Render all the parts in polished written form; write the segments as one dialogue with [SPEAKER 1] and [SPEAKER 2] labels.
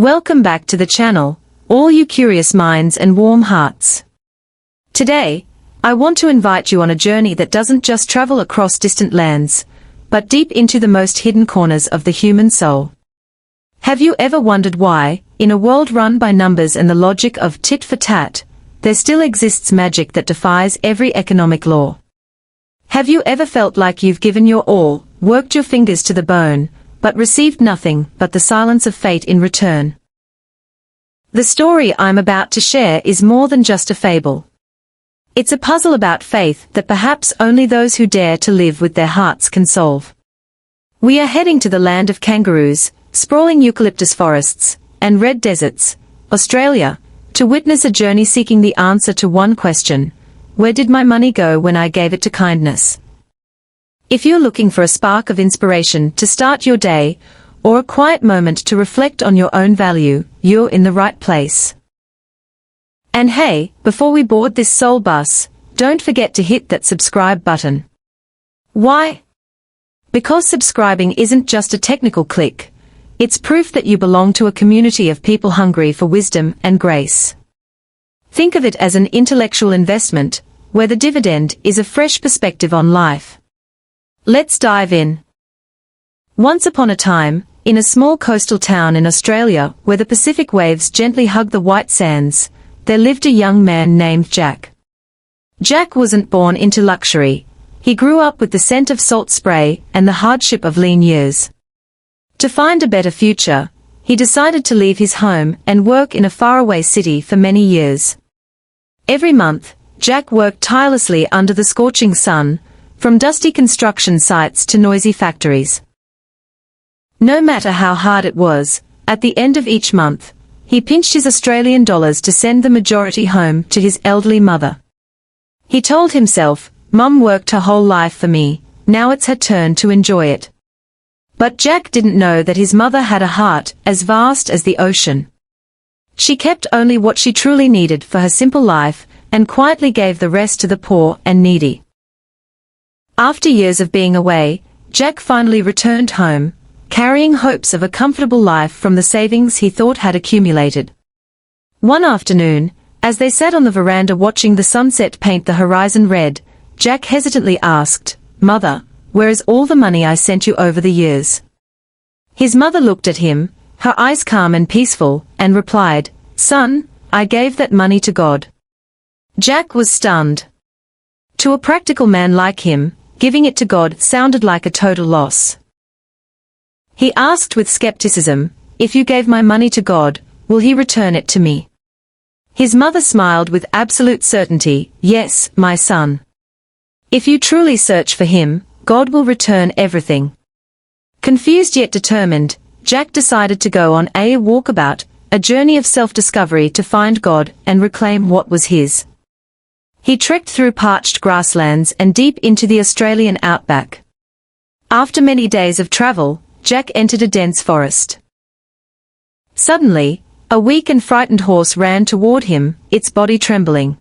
[SPEAKER 1] Welcome back to the channel, all you curious minds and warm hearts. Today, I want to invite you on a journey that doesn't just travel across distant lands, but deep into the most hidden corners of the human soul. Have you ever wondered why, in a world run by numbers and the logic of tit for tat, there still exists magic that defies every economic law? Have you ever felt like you've given your all, worked your fingers to the bone, but received nothing but the silence of fate in return? The story I'm about to share is more than just a fable. It's a puzzle about faith that perhaps only those who dare to live with their hearts can solve. We are heading to the land of kangaroos, sprawling eucalyptus forests, and red deserts, Australia, to witness a journey seeking the answer to one question: where did my money go when I gave it to kindness? If you're looking for a spark of inspiration to start your day, or a quiet moment to reflect on your own value, you're in the right place. And hey, before we board this soul bus, don't forget to hit that subscribe button. Why? Because subscribing isn't just a technical click. It's proof that you belong to a community of people hungry for wisdom and grace. Think of it as an intellectual investment, where the dividend is a fresh perspective on life. Let's dive in. Once upon a time, in a small coastal town in Australia where the Pacific waves gently hug the white sands, there lived a young man named Jack. Jack wasn't born into luxury. He grew up with the scent of salt spray and the hardship of lean years. To find a better future, he decided to leave his home and work in a faraway city for many years. Every month, Jack worked tirelessly under the scorching sun, from dusty construction sites to noisy factories. No matter how hard it was, at the end of each month, he pinched his Australian dollars to send the majority home to his elderly mother. He told himself, "Mum worked her whole life for me, now it's her turn to enjoy it." But Jack didn't know that his mother had a heart as vast as the ocean. She kept only what she truly needed for her simple life, and quietly gave the rest to the poor and needy. After years of being away, Jack finally returned home, carrying hopes of a comfortable life from the savings he thought had accumulated. One afternoon, as they sat on the veranda watching the sunset paint the horizon red, Jack hesitantly asked, "Mother, where is all the money I sent you over the years?" His mother looked at him, her eyes calm and peaceful, and replied, "Son, I gave that money to God." Jack was stunned. To a practical man like him, giving it to God sounded like a total loss. He asked with skepticism, "If you gave my money to God, will He return it to me?" His mother smiled with absolute certainty, "Yes, my son. If you truly search for Him, God will return everything." Confused yet determined, Jack decided to go on a walkabout, a journey of self-discovery to find God and reclaim what was his. He trekked through parched grasslands and deep into the Australian outback. After many days of travel, Jack entered a dense forest. Suddenly, a weak and frightened horse ran toward him, its body trembling.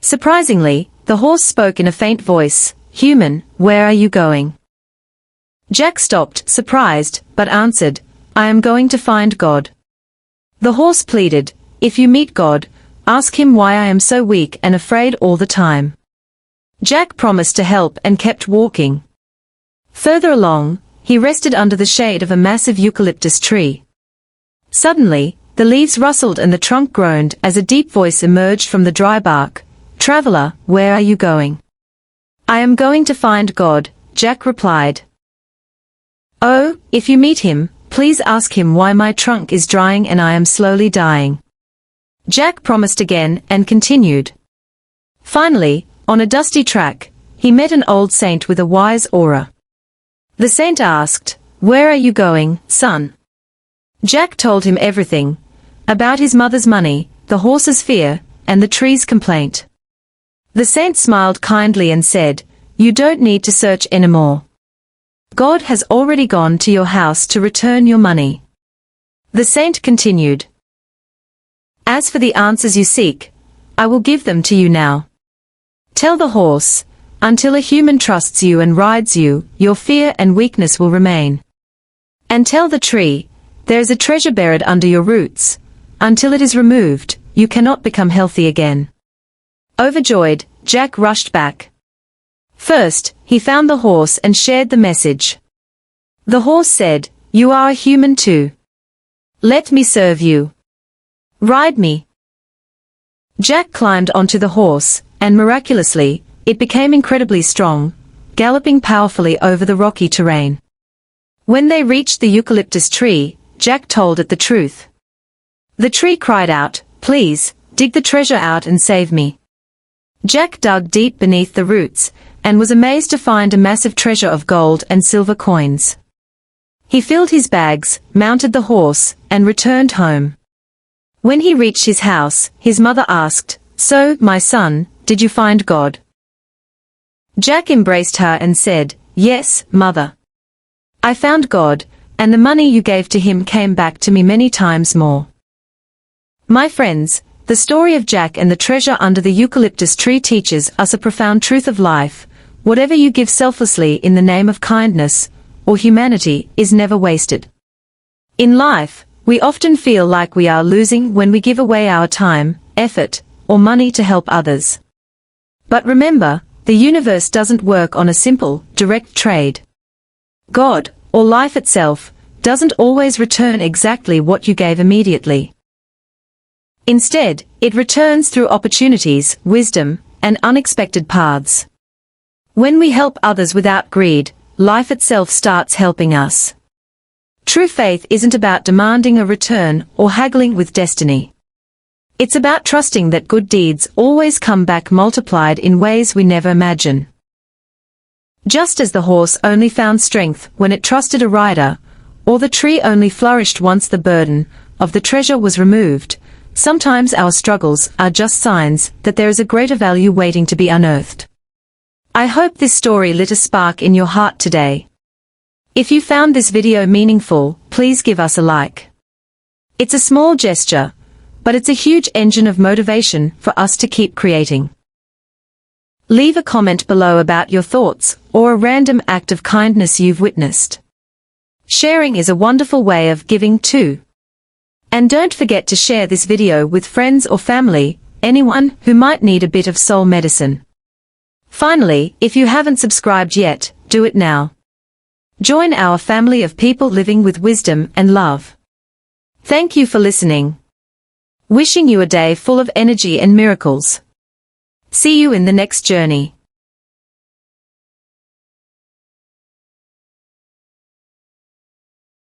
[SPEAKER 1] Surprisingly, the horse spoke in a faint voice, "Human, where are you going?" Jack stopped, surprised, but answered, "I am going to find God." The horse pleaded, "If you meet God, ask Him why I am so weak and afraid all the time." Jack promised to help and kept walking. Further along, he rested under the shade of a massive eucalyptus tree. Suddenly, the leaves rustled and the trunk groaned as a deep voice emerged from the dry bark. "Traveler, where are you going?" "I am going to find God," Jack replied. "Oh, if you meet Him, please ask Him why my trunk is drying and I am slowly dying." Jack promised again and continued. Finally, on a dusty track, he met an old saint with a wise aura. The saint asked, "Where are you going, son?" Jack told him everything, about his mother's money, the horse's fear, and the tree's complaint. The saint smiled kindly and said, "You don't need to search anymore. God has already gone to your house to return your money." The saint continued, "As for the answers you seek, I will give them to you now. Tell the horse, until a human trusts you and rides you, your fear and weakness will remain. And tell the tree, there is a treasure buried under your roots. Until it is removed, you cannot become healthy again. Overjoyed, Jack rushed back. First, he found the horse and shared the message. The horse said, "You are a human too. Let me serve you. Ride me." Jack climbed onto the horse, and miraculously, it became incredibly strong, galloping powerfully over the rocky terrain. When they reached the eucalyptus tree, Jack told it the truth. The tree cried out, "Please, dig the treasure out and save me." Jack dug deep beneath the roots, and was amazed to find a massive treasure of gold and silver coins. He filled his bags, mounted the horse, and returned home. When he reached his house, his mother asked, "So, my son, did you find God?" Jack embraced her and said, "Yes, mother. I found God, and the money you gave to him came back to me many times more." My friends, the story of Jack and the treasure under the eucalyptus tree teaches us a profound truth of life. Whatever you give selflessly in the name of kindness or humanity is never wasted. In life, we often feel like we are losing when we give away our time, effort, or money to help others. But remember, the universe doesn't work on a simple, direct trade. God, or life itself, doesn't always return exactly what you gave immediately. Instead, it returns through opportunities, wisdom, and unexpected paths. When we help others without greed, life itself starts helping us. True faith isn't about demanding a return or haggling with destiny. It's about trusting that good deeds always come back multiplied in ways we never imagine. Just as the horse only found strength when it trusted a rider, or the tree only flourished once the burden of the treasure was removed, sometimes our struggles are just signs that there is a greater value waiting to be unearthed. I hope this story lit a spark in your heart today. If you found this video meaningful, please give us a like. It's a small gesture, but it's a huge engine of motivation for us to keep creating. Leave a comment below about your thoughts or a random act of kindness you've witnessed. Sharing is a wonderful way of giving too. And don't forget to share this video with friends or family, anyone who might need a bit of soul medicine. Finally, if you haven't subscribed yet, do it now. Join our family of people living with wisdom and love. Thank you for listening. Wishing you a day full of energy and miracles. See you in the next journey.